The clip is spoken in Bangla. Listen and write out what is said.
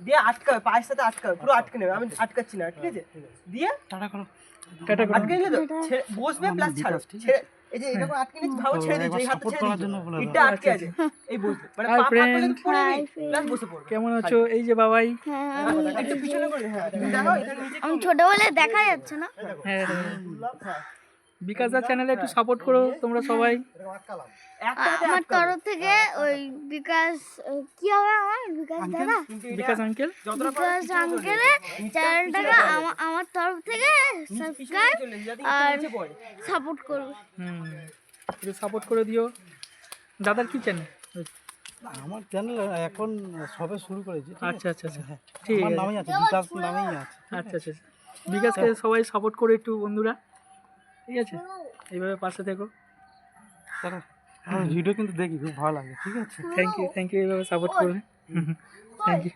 দিয়ে আটকাবে, পায়ের সাথে আটকাবে, পুরো আটকে নেবে, আমি আটকাচ্ছি না, ঠিক আছে? দিয়ে টাটা করো। আটকে নিলে তো বসবে প্লাস ছাড়ো, ছেড়ে এই যে এরকম আটকে নিচ্ছি, ভাবো ছেড়ে দিচ্ছি, এই হাতটা ছেড়ে দিচ্ছি, এটা আটকে আছে, এই বসবে, মানে পা পা করলে তো পড়ে যাবে, প্লাস বসে পড়বে। কেমন আছো? এই যে বাবাই। একটু পিছনে করে, হ্যাঁ তুমি দেখো এখানে নিচে আমি ছোটবেলায় দেখা যাচ্ছে না। হ্যাঁ, বিকাশদার চ্যানেলে একটু সাপোর্ট করো তোমরা সবাই। একটা হাতে আমার আটকাবে। তরফ থেকে ওই বিকাশ কি হবে আমার বিকাশ দাদা কিন্তু এটা বিকাশ আঙ্কেল যতটা পারো বিকাশ আঙ্কেলের চ্যানেলটাকে আমার তরফ থেকে সাবস্ক্রাইব চলে যাতে আর নিচে পড়ে। সাপোর্ট করবে। একটু সাপোর্ট করে দিও। দাদার কি চ্যানেল? আমার চ্যানেল এখন সবে শুরু করেছি। আচ্ছা আচ্ছা আচ্ছা, ঠিক আমার আছে। নামেই আছে, বিকাশ নামেই আছে। আচ্ছা আচ্ছা আচ্ছা। বিকাশকে সবাই সাপোর্ট করে একটু বন্ধুরা, ঠিক আছে? এইভাবে পাশে থেকো। তারা আমার ভিডিও কিন্তু দেখি, খুব ভালো লাগে, ঠিক আছে? থ্যাংক ইউ, এইভাবে সাপোর্ট করবে। Thank you.